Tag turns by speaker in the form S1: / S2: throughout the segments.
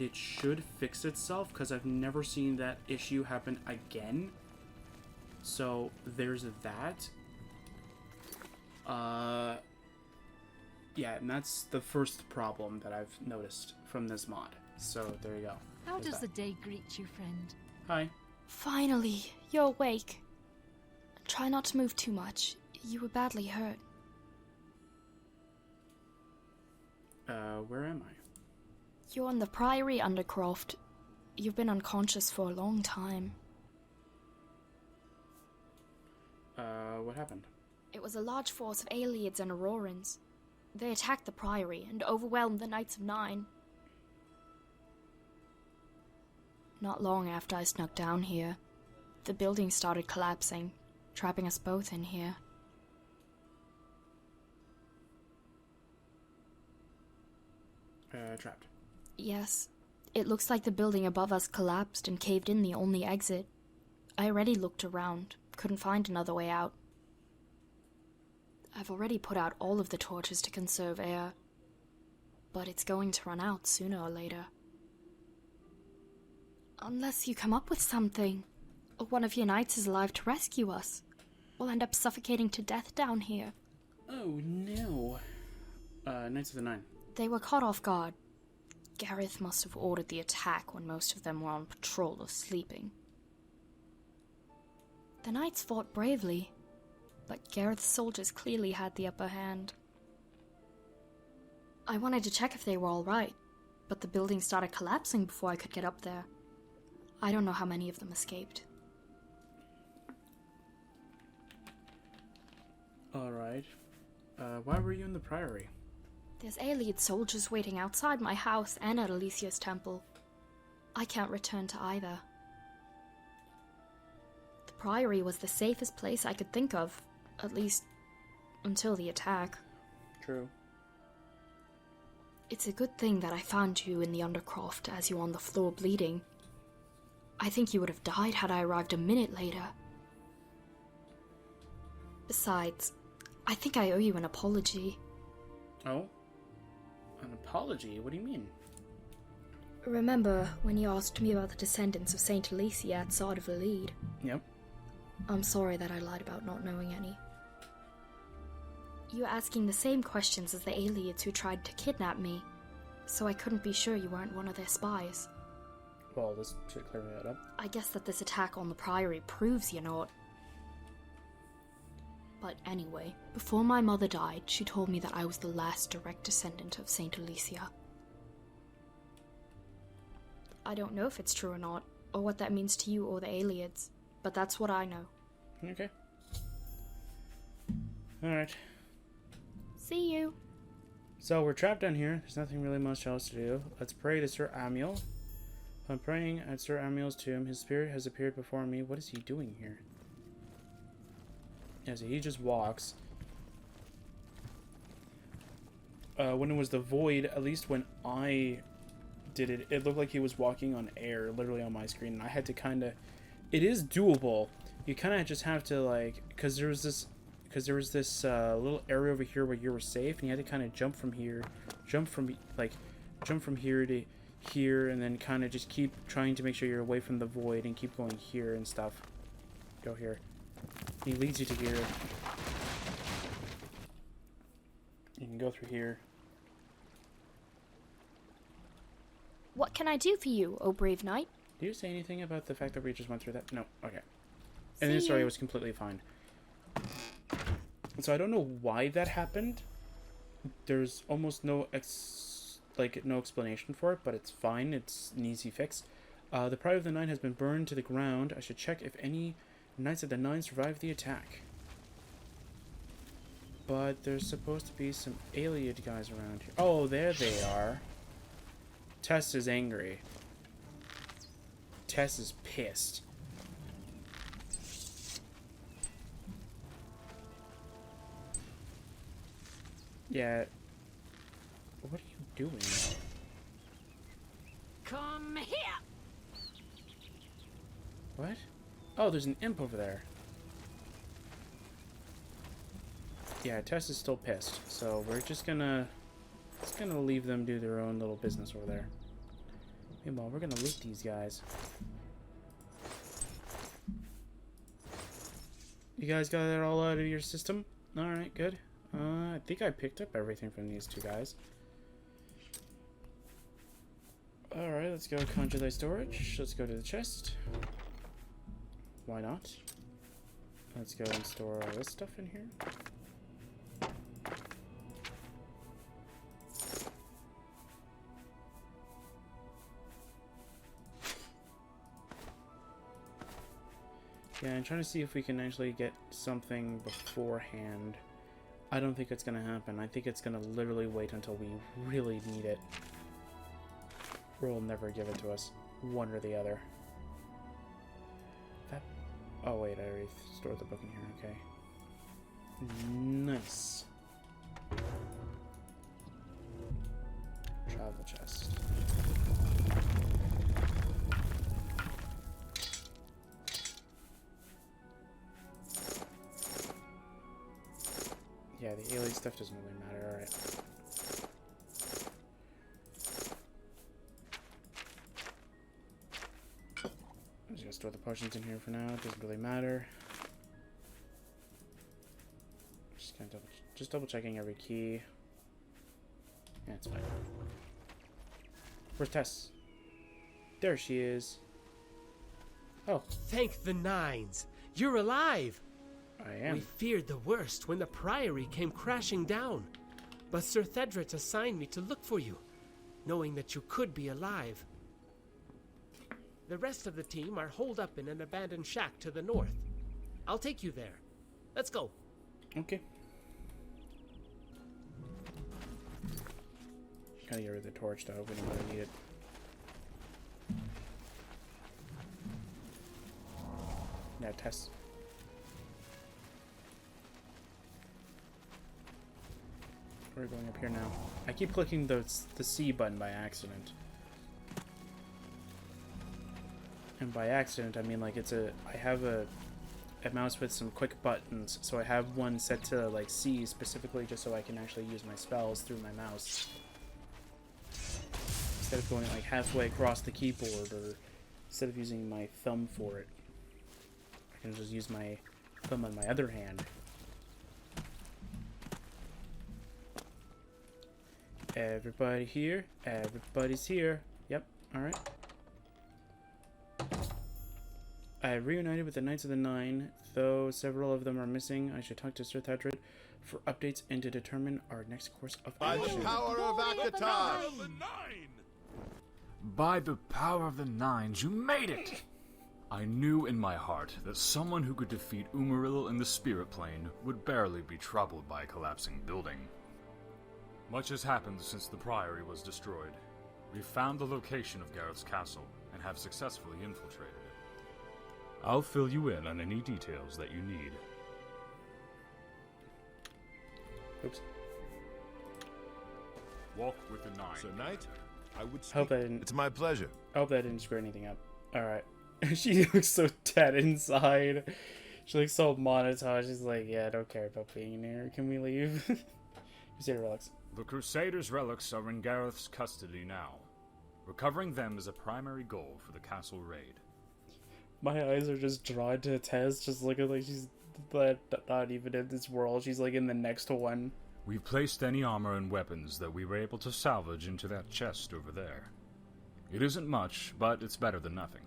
S1: it should fix itself, because I've never seen that issue happen again. So there's that. Yeah, and that's the first problem that I've noticed from this mod. So there you go.
S2: How does the day greet you, friend?
S1: Hi.
S3: Finally, you're awake. Try not to move too much. You were badly hurt.
S1: Where am I?
S3: You're in the Priory, Undercroft. You've been unconscious for a long time.
S1: What happened?
S3: It was a large force of Aelids and Aurorans. They attacked the Priory and overwhelmed the Knights of Nine. Not long after I snuck down here, the building started collapsing, trapping us both in here.
S1: Trapped.
S3: Yes, it looks like the building above us collapsed and caved in the only exit. I already looked around, couldn't find another way out. I've already put out all of the torches to conserve air, but it's going to run out sooner or later. Unless you come up with something, or one of your knights is alive to rescue us, we'll end up suffocating to death down here.
S1: Oh no. Knights of the Nine.
S3: They were caught off guard. Gareth must have ordered the attack when most of them were on patrol or sleeping. The knights fought bravely, but Gareth's soldiers clearly had the upper hand. I wanted to check if they were all right, but the building started collapsing before I could get up there. I don't know how many of them escaped.
S1: Alright. Why were you in the Priory?
S3: There's Aelid soldiers waiting outside my house and at Alicia's temple. I can't return to either. The Priory was the safest place I could think of, at least until the attack.
S1: True.
S3: It's a good thing that I found you in the Undercroft as you were on the floor bleeding. I think you would have died had I arrived a minute later. Besides, I think I owe you an apology.
S1: Oh? An apology? What do you mean?
S3: Remember when you asked me about the descendants of Saint Alicia at Sard of Alid?
S1: Yep.
S3: I'm sorry that I lied about not knowing any. You were asking the same questions as the Aelids who tried to kidnap me, so I couldn't be sure you weren't one of their spies.
S1: Well, this should clear that up.
S3: I guess that this attack on the Priory proves you're not. But anyway, before my mother died, she told me that I was the last direct descendant of Saint Alicia. I don't know if it's true or not, or what that means to you or the Aelids, but that's what I know.
S1: Okay. Alright.
S3: See you!
S1: So, we're trapped down here. There's nothing really much else to do. Let's pray to Sir Amiel. I'm praying at Sir Amiel's tomb. His spirit has appeared before me. What is he doing here? Yeah, so he just walks. When it was the void, at least when I did it, it looked like he was walking on air, literally on my screen. And I had to kind of... It is doable. You kind of just have to, like... Because there was this little area over here where you were safe, and you had to kind of jump from here to here, and then kind of just keep trying to make sure you're away from the void, and keep going here and stuff. Go here. He leads you to here. You can go through here.
S3: What can I do for you, O brave knight?
S1: Do you say anything about the fact that we just went through that? No. Okay.
S3: See
S1: And then, sorry,
S3: you.
S1: it was completely fine. So I don't know why that happened. There's almost no explanation for it, but it's fine. It's an easy fix. The Pride of the Nine has been burned to the ground. I should check if any Knights of the Nine survived the attack. But there's supposed to be some Aeliad guys around here. Oh, there they are. Tess is angry. Tess is pissed. Yeah. What are you doing?
S2: Come here!
S1: What? Oh, there's an imp over there. Yeah, Tess is still pissed, so we're just gonna leave them do their own little business over there. Meanwhile, we're gonna loot these guys. You guys got it all out of your system? Alright, good. I think I picked up everything from these two guys. Alright, let's go conjure thy storage. Let's go to the chest. Why not? Let's go and store all this stuff in here. Yeah, I'm trying to see if we can actually get something beforehand. I don't think it's gonna happen. I think it's gonna literally wait until we really need it. Or will never give it to us. One or the other. That... Oh wait, I already stored the book in here, okay. Nice. Travel chest. Yeah, the alien stuff doesn't really matter, alright. I'm just gonna store the potions in here for now, it doesn't really matter. Just gonna double checking every key. Yeah, it's fine. Where's Tess? There she is. Oh.
S4: Thank the Nines! You're alive!
S1: I am.
S4: We feared the worst when the Priory came crashing down. But Sir Thedret assigned me to look for you, knowing that you could be alive. The rest of the team are holed up in an abandoned shack to the north. I'll take you there. Let's go.
S1: Okay. Gotta get rid of the torch though, we don't really need it. Yeah, Tess. We're going up here now. I keep clicking the C button by accident. And by accident, I mean like I have a mouse with some quick buttons, so I have one set to like C specifically just so I can actually use my spells through my mouse. Instead of going like halfway across the keyboard, or instead of using my thumb for it. I can just use my thumb on my other hand. Everybody here. Everybody's here. Yep, alright. I reunited with the Knights of the Nine, though several of them are missing. I should talk to Sir Thedret for updates and to determine our next course of action.
S5: By the power of Akatar!
S6: By the power of the Nines, you made it! I knew in my heart that someone who could defeat Umaril in the spirit plane would barely be troubled by a collapsing building. Much has happened since the Priory was destroyed. We've found the location of Gareth's castle and have successfully infiltrated it. I'll fill you in on any details that you need.
S1: Oops.
S6: Walk with the Nine.
S5: Sir Knight, I would speak.
S1: Hope I didn't.
S5: It's my pleasure.
S1: I hope that didn't screw anything up. Alright. She looks so dead inside. She looks so monotone. She's like, yeah, I don't care about being in here. Can we leave? Crusader relics.
S6: The Crusaders' relics are in Gareth's custody now. Recovering them is a primary goal for the castle raid.
S1: My eyes are just drawn to Tess, just looking like she's not even in this world. She's like in the next one.
S6: We've placed any armor and weapons that we were able to salvage into that chest over there. It isn't much, but it's better than nothing.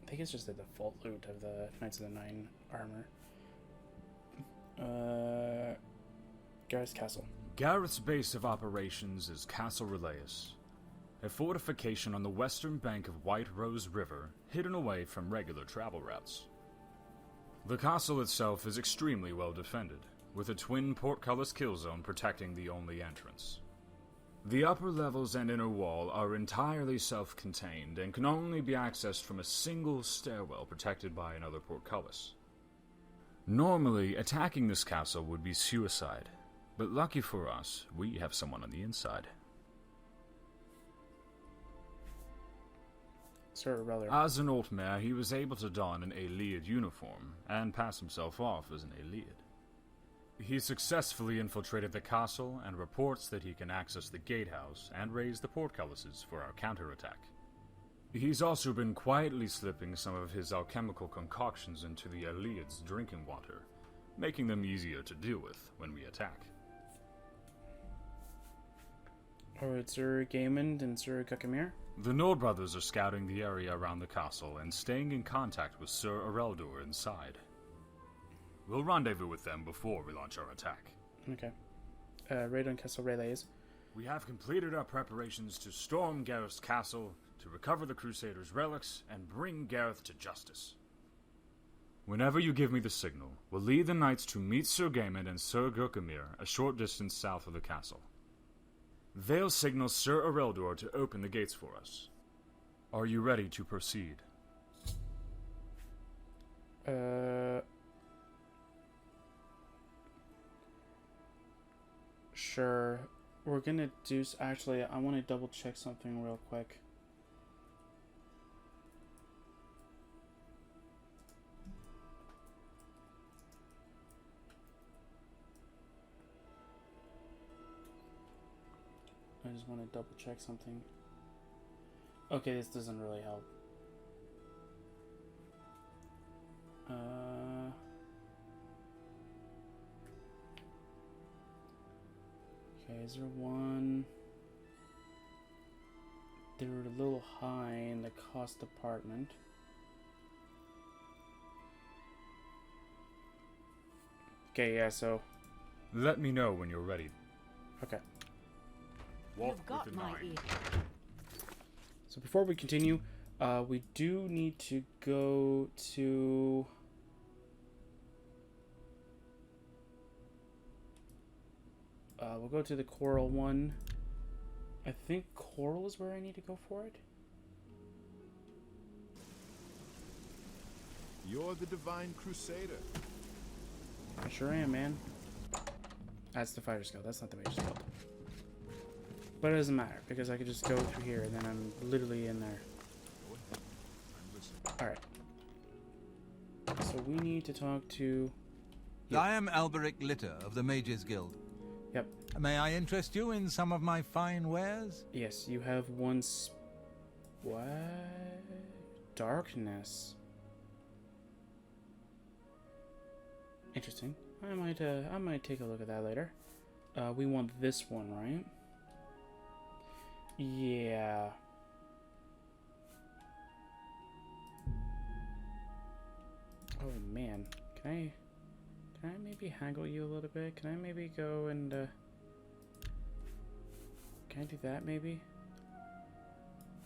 S1: I think it's just the default loot of the Knights of the Nine armor. Gareth's Castle.
S6: Gareth's base of operations is Castle Relaeus, a fortification on the western bank of White Rose River, hidden away from regular travel routes. The castle itself is extremely well defended, with a twin portcullis kill zone protecting the only entrance. The upper levels and inner wall are entirely self-contained and can only be accessed from a single stairwell protected by another portcullis. Normally, attacking this castle would be suicide, but lucky for us, we have someone on the inside.
S1: Sir Reller.
S6: As an Altmare, he was able to don an Aeleid uniform and pass himself off as an Aeleid. He successfully infiltrated the castle and reports that he can access the gatehouse and raise the portcullises for our counterattack. He's also been quietly slipping some of his alchemical concoctions into the Eliad's drinking water, making them easier to deal with when we attack.
S1: Alright, Sir Gaimond and Sir Kukamir.
S6: The Nord brothers are scouting the area around the castle and staying in contact with Sir Ereldor inside. We'll rendezvous with them before we launch our attack.
S1: Okay. Raid on Castle Relays.
S6: We have completed our preparations to storm Gareth's castle, to recover the Crusaders' relics, and bring Gareth to justice. Whenever you give me the signal, we'll lead the knights to meet Sir Gaimond and Sir Gurkamir a short distance south of the castle. They'll signal Sir Ereldor to open the gates for us. Are you ready to proceed?
S1: Sure. We're gonna do... Actually, I want to double check something real quick. I just want to double check something. Okay, this doesn't really help. Okay, is there one? They're a little high in the cost department. Okay, yeah, so...
S6: Let me know when you're ready.
S1: Okay.
S6: Walk
S2: You've got
S6: with the
S2: my
S6: nine.
S2: ear.
S1: So before we continue, we do need to go to... we'll go to the Coral one. I think Coral is where I need to go for it.
S5: You're the Divine Crusader.
S1: I sure am, man. That's the fighter skill. That's not the mage skill. But it doesn't matter, because I could just go through here, and then I'm literally in there. Alright. So we need to talk to... Yep.
S7: I am Alberic Litter of the Mages Guild.
S1: Yep.
S7: May I interest you in some of my fine wares?
S1: Yes, you have one... What? Darkness. Interesting. I might take a look at that later. We want this one, right? Yeah. Oh man, can I maybe haggle you a little bit? Can I maybe go and can I do that maybe?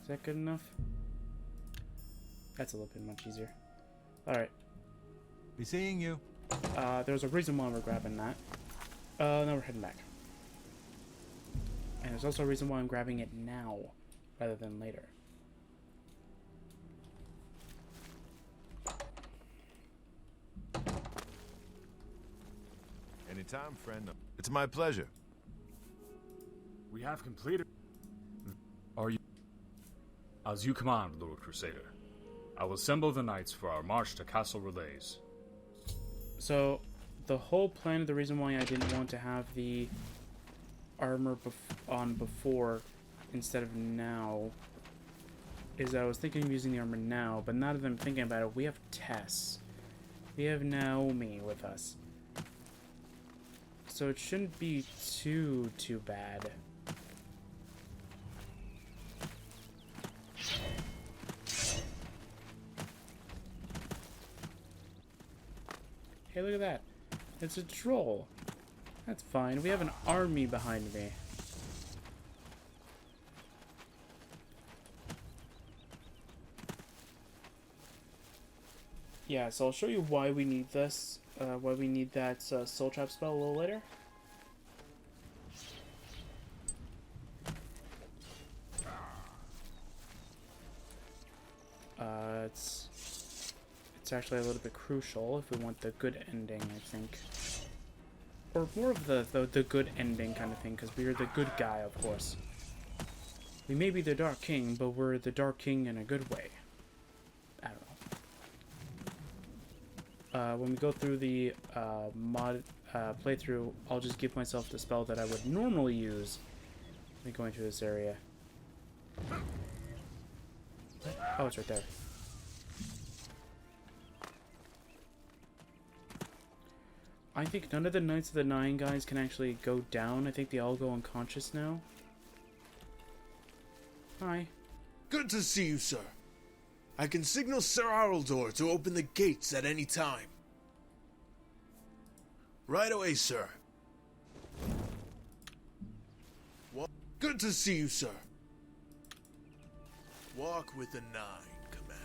S1: Is that good enough? That's a little bit much easier. Alright.
S7: Be seeing you.
S1: There's a reason why we're grabbing that. Now we're heading back. And there's also a reason why I'm grabbing it now, rather than later.
S5: Anytime, friend. It's my pleasure.
S6: We have completed... Are you... As you command, Lord Crusader. I will assemble the knights for our march to Castle Relays.
S1: So, the whole plan, the reason why I didn't want to have the armor on before instead of now is that I was thinking of using the armor now, but now that I'm thinking about it, we have Tess. We have Naomi with us. So it shouldn't be too bad. Hey, look at that. It's a troll. That's fine. We have an army behind me. Yeah, so I'll show you why we need this. Why we need that soul trap spell a little later. It's actually a little bit crucial if we want the good ending, I think. Or more of the good ending kind of thing, because we're the good guy, of course. We may be the Dark King, but we're the Dark King in a good way. I don't know. When we go through the playthrough, I'll just give myself the spell that I would normally use when going to this area. Oh, it's right there. I think none of the Knights of the Nine guys can actually go down. I think they all go unconscious now. Hi.
S8: Good to see you, sir. I can signal Sir Araldor to open the gates at any time. Right away, sir. Good to see you, sir. Walk with the Nine, Commander.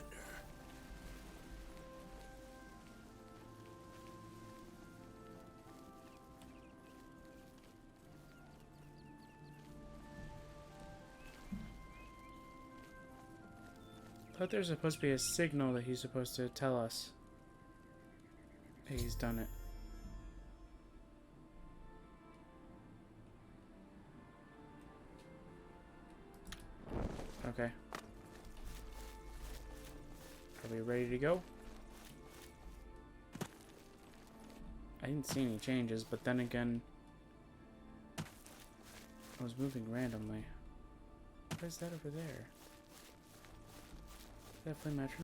S1: I thought there's supposed to be a signal that he's supposed to tell us. Hey, he's done it. Okay. Are we ready to go? I didn't see any changes, but then again, I was moving randomly. What is that over there? Is that flame match?